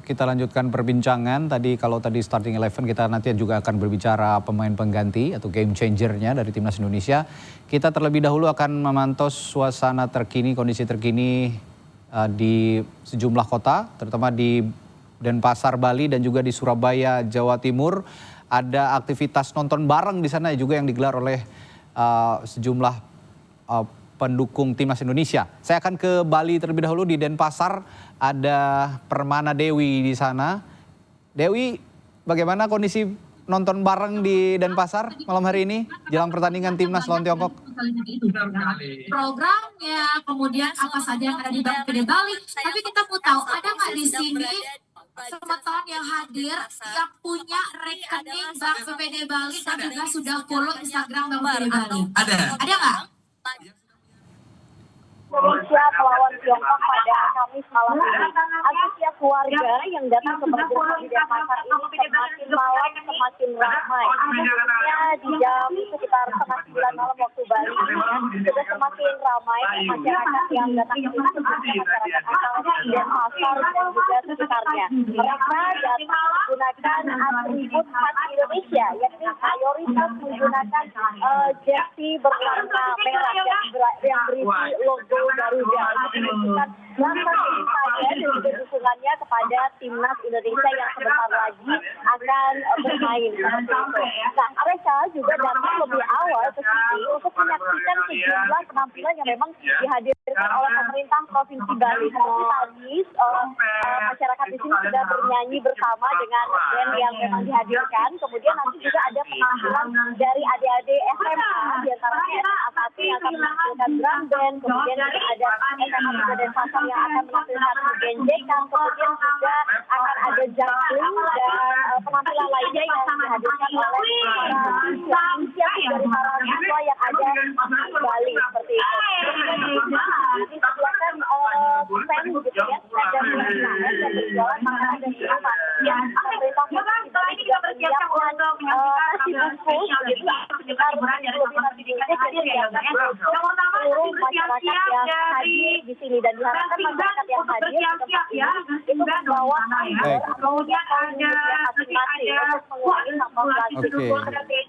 kita lanjutkan perbincangan. Kalau tadi starting 11 kita nanti juga akan berbicara pemain pengganti atau game changernya dari Timnas Indonesia. Kita terlebih dahulu akan memantau suasana terkini, kondisi terkini di sejumlah kota, terutama di Denpasar, Bali dan juga di Surabaya, Jawa Timur. Ada aktivitas nonton bareng di sana juga yang digelar oleh sejumlah pendukung Timnas Indonesia. Saya akan ke Bali terlebih dahulu. Di Denpasar ada Permana Dewi di sana. Dewi, bagaimana kondisi nonton bareng di Denpasar malam hari ini jelang pertandingan Timnas lawan Tiongkok? Programnya, kemudian apa saja yang ada di Bank PD Bali. Tapi kita mau tahu, ada nggak di sini teman-teman yang hadir yang punya rekening Bank PD Bali dan juga sudah follow Instagram Bank PD Bali? Ada nggak? Indonesia melawan Tiongkok pada Kamis malam ini. Antusias warga yang datang ke perjalanan di Denpasar ini semakin malam semakin ramai. Khususnya di jam sekitar 8:30 malam waktu Bali sudah semakin ramai masyarakat yang datang ke sini, masyarakat asal Denpasar dan juga sekitarnya. Mereka datang menggunakan atribut khas Indonesia, yakni mayoritas menggunakan jersey berwarna merah yang berisi logo Garuda. Itu menunjukkan rasa cintanya dan juga dukungannya kepada Timnas Indonesia yang sebentar lagi akan bermain. Nah, mereka juga datang lebih awal ke sini untuk menyaksikan sejumlah penampilan yang memang dihadirkan oleh pemerintah Provinsi Bali. Seperti tadi, masyarakat di sini sudah bernyanyi bersama dengan band yang memang dihadirkan. Kemudian nanti juga ada penampilan dari adik-adik SMA, diantaranya SMA yang akan menampilkan drum band, kemudian ada SMA juga Denpasar yang akan menampilkan genjekan, kemudian juga akan ada juggling dan penampilan lainnya yang dihadirkan oleh inisiatif dari para siswa yang ada di Bali seperti itu. Disediakan stand gitu ya, stand dan UMKM yang berjualan makanan dan minuman. Yang pemerintah Provinsi juga menyiapkan nasi bungkus gitu sekitar lebih dari seluruh masyarakat yang hadir di sini, dan diharapkan masyarakat yang hadir di tempat ini itu membawa kemudian ada masing-masing untuk mengurangi sampah plastik.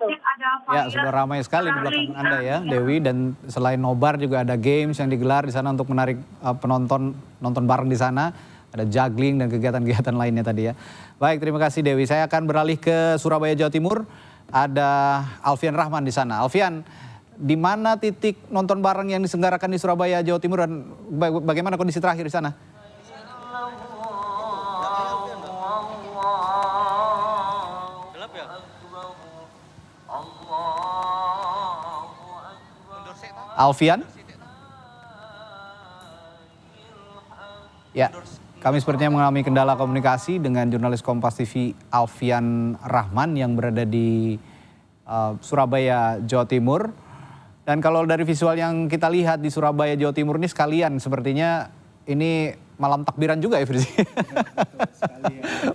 Ya, sudah ramai sekali di belakang Anda ya, Dewi, dan selain nobar juga ada games yang digelar di sana untuk menarik penonton nonton bareng di sana. Ada juggling dan kegiatan-kegiatan lainnya tadi ya. Baik, terima kasih Dewi. Saya akan beralih ke Surabaya, Jawa Timur. Ada Alfian Rahman di sana. Alfian, di mana titik nonton bareng yang diselenggarakan di Surabaya, Jawa Timur, dan bagaimana kondisi terakhir di sana? Alfian? Ya, kami sepertinya mengalami kendala komunikasi dengan jurnalis Kompas TV Alfian Rahman yang berada di Surabaya, Jawa Timur. Dan kalau dari visual yang kita lihat di Surabaya, Jawa Timur ini sekalian sepertinya ini malam takbiran juga ya, Firzi?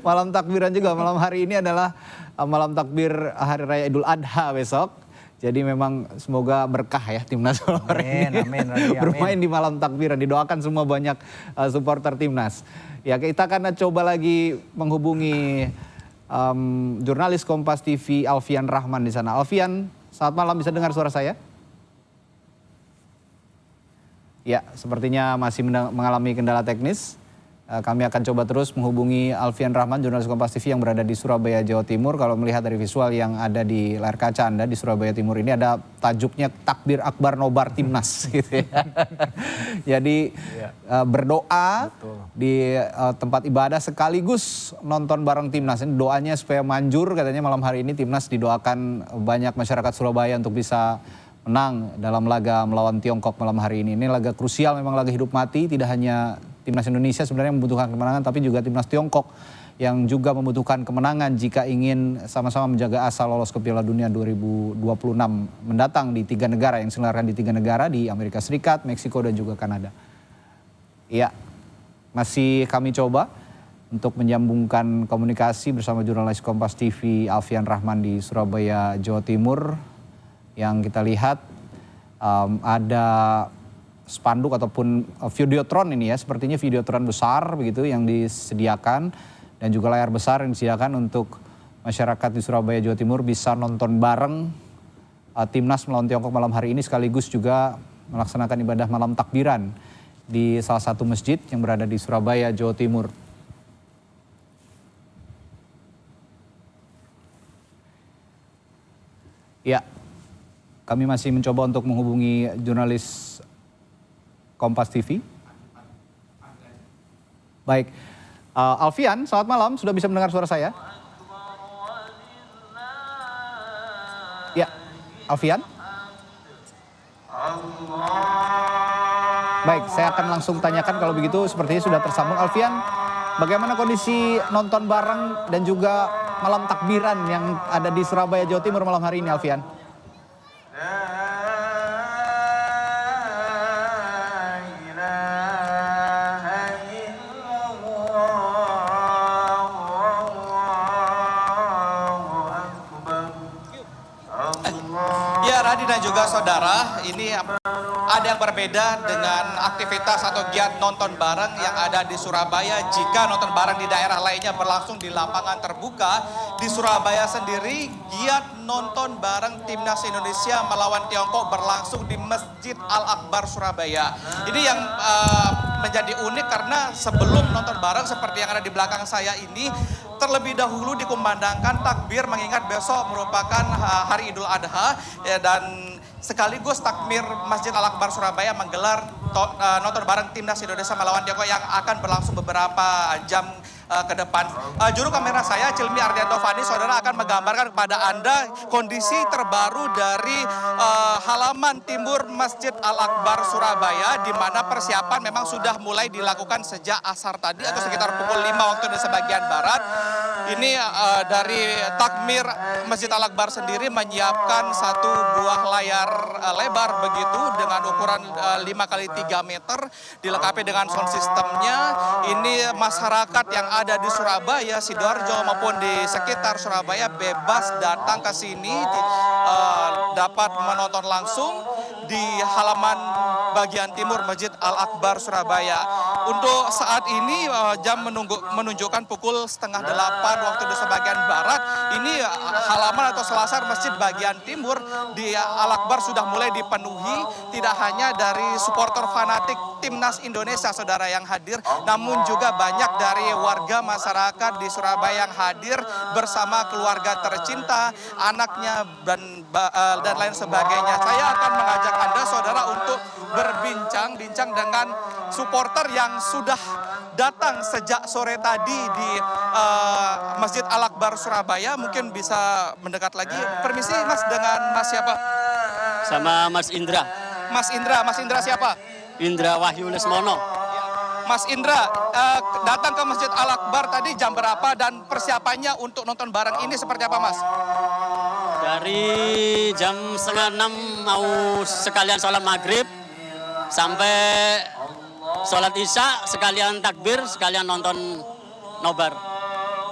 Malam takbiran juga, malam hari ini adalah malam takbir Hari Raya Idul Adha besok. Jadi memang semoga berkah ya Timnas ini. Amin. Bermain di malam takbiran, didoakan semua banyak supporter Timnas. Ya, kita akan coba lagi menghubungi jurnalis Kompas TV Alfian Rahman di sana. Alfian, selamat malam, bisa dengar suara saya? Ya, sepertinya masih mengalami kendala teknis. Kami akan coba terus menghubungi Alfian Rahman, jurnalis Kompas TV yang berada di Surabaya, Jawa Timur. Kalau melihat dari visual yang ada di layar kaca Anda di Surabaya Timur ini ada tajuknya Takbir Akbar Nobar Timnas gitu ya. Jadi berdoa di tempat ibadah sekaligus nonton bareng Timnas. Ini doanya supaya manjur, katanya malam hari ini Timnas didoakan banyak masyarakat Surabaya untuk bisa menang dalam laga melawan Tiongkok malam hari ini. Ini laga krusial, memang laga hidup mati, tidak hanya Timnas Indonesia sebenarnya membutuhkan kemenangan, tapi juga Timnas Tiongkok yang juga membutuhkan kemenangan jika ingin sama-sama menjaga asa lolos ke Piala Dunia 2026 mendatang di 3 negara yang diselenggarakan di 3 negara, di Amerika Serikat, Meksiko dan juga Kanada. Iya, masih kami coba untuk menyambungkan komunikasi bersama jurnalis Kompas TV Alfian Rahman di Surabaya, Jawa Timur. Yang kita lihat ada spanduk ataupun videotron ini ya, sepertinya videotron besar begitu yang disediakan dan juga layar besar yang disediakan untuk masyarakat di Surabaya, Jawa Timur bisa nonton bareng Timnas melawan Tiongkok malam hari ini, sekaligus juga melaksanakan ibadah malam takbiran di salah satu masjid yang berada di Surabaya, Jawa Timur. Ya, kami masih mencoba untuk menghubungi jurnalis Kompas TV. Baik, Alfian, selamat malam. Sudah bisa mendengar suara saya? Ya, Alfian. Baik, saya akan langsung tanyakan kalau begitu, sepertinya sudah tersambung. Alfian, bagaimana kondisi nonton bareng dan juga malam takbiran yang ada di Surabaya, Jawa Timur malam hari ini, Alfian? Ya, Radi dan juga saudara, ini ada yang berbeda dengan aktivitas atau giat nonton bareng yang ada di Surabaya. Jika nonton bareng di daerah lainnya berlangsung di lapangan terbuka, di Surabaya sendiri giat nonton bareng Timnas Indonesia melawan Tiongkok berlangsung di Masjid Al-Akbar Surabaya. Ini yang menjadi unik karena sebelum nonton bareng seperti yang ada di belakang saya ini, terlebih dahulu dikumandangkan takbir mengingat besok merupakan hari Idul Adha dan sekaligus takbir Masjid Al-Akbar Surabaya menggelar nonton bareng Timnas Indonesia melawan Tiongkok yang akan berlangsung beberapa jam ke depan. Juru kamera saya, Cilmi Ardianto Fani, saudara akan menggambarkan kepada Anda kondisi terbaru dari halaman timur Masjid Al-Akbar Surabaya, di mana persiapan memang sudah mulai dilakukan sejak asar tadi atau sekitar pukul 5 waktu Indonesia bagian Barat. Ini dari takmir Masjid Al-Akbar sendiri menyiapkan satu buah layar lebar begitu dengan ukuran 5 kali 3 meter, dilengkapi dengan sound systemnya. Ini masyarakat yang ada di Surabaya, Sidoarjo maupun di sekitar Surabaya bebas datang ke sini, dapat menonton langsung di halaman bagian timur Masjid Al-Akbar Surabaya. Untuk saat ini jam menunjukkan pukul 7:30 waktu Indonesia bagian Barat. Ini halaman atau selasar masjid bagian timur di Al-Akbar sudah mulai dipenuhi, tidak hanya dari supporter fanatik Timnas Indonesia, saudara, yang hadir, namun juga banyak dari warga masyarakat di Surabaya yang hadir bersama keluarga tercinta, anaknya dan lain sebagainya. Saya akan mengajak Anda, saudara, untuk berbincang-bincang dengan supporter yang sudah datang sejak sore tadi di Masjid Al-Akbar Surabaya. Mungkin bisa mendekat lagi. Permisi Mas, dengan Mas siapa? Sama Mas Indra. Mas Indra siapa? Indra Wahyu Lesmono. Mas Indra, datang ke Masjid Al-Akbar tadi jam berapa dan persiapannya untuk nonton bareng ini seperti apa, Mas? Dari jam 5:30 mau sekalian sholat maghrib sampai sholat isya, sekalian takbir, sekalian nonton nobar.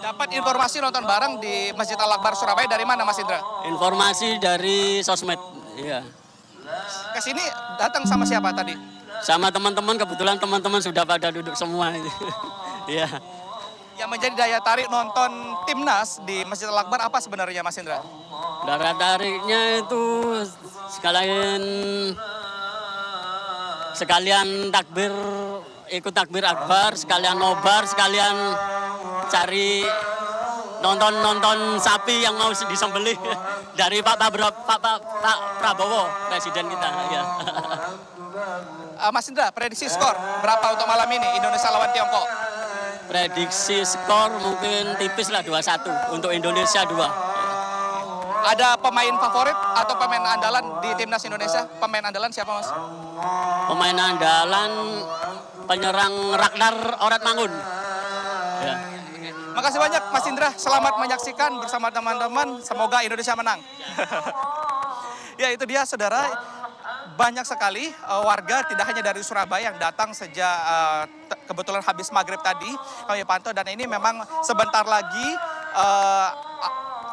Dapat informasi nonton bareng di Masjid Al-Akbar Surabaya dari mana, Mas Indra? Informasi dari sosmed. Iya. Ke sini datang sama siapa tadi? Sama teman-teman, kebetulan teman-teman sudah pada duduk semua. Iya. Yang menjadi daya tarik nonton Timnas di Masjid Al-Akbar apa sebenarnya, Mas Indra? Daya tariknya itu sekalian takbir, ikut takbir akbar, sekalian nobar, sekalian cari nonton sapi yang mau disembelih dari Pak Prabowo, Presiden kita. Ya. Mas Indra, prediksi skor berapa untuk malam ini Indonesia lawan Tiongkok? Prediksi skor mungkin tipis lah 2-1 untuk Indonesia 2. Ada pemain favorit atau pemain andalan di Timnas Indonesia? Pemain andalan siapa, Mas? Pemain andalan penyerang Ragnar Oratmangun. Ya. Makasih banyak Mas Indra, selamat menyaksikan bersama teman-teman, semoga Indonesia menang. Ya, itu dia, saudara, banyak sekali warga tidak hanya dari Surabaya yang datang sejak kebetulan habis maghrib tadi kami pantau, dan ini memang sebentar lagi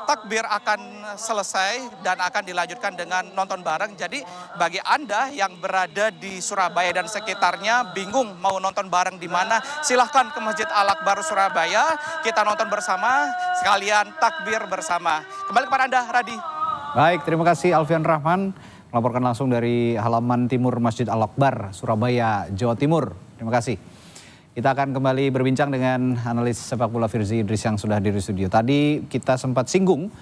takbir akan selesai dan akan dilanjutkan dengan nonton bareng. Jadi bagi Anda yang berada di Surabaya dan sekitarnya bingung mau nonton bareng di mana, silahkan ke Masjid Al-Akbar Surabaya. Kita nonton bersama, sekalian takbir bersama. Kembali kepada Anda, Radi. Baik, terima kasih Alfian Rahman melaporkan langsung dari halaman timur Masjid Al-Akbar, Surabaya, Jawa Timur. Terima kasih. Kita akan kembali berbincang dengan analis sepak bola Firzi Idris yang sudah hadir di studio. Tadi kita sempat singgung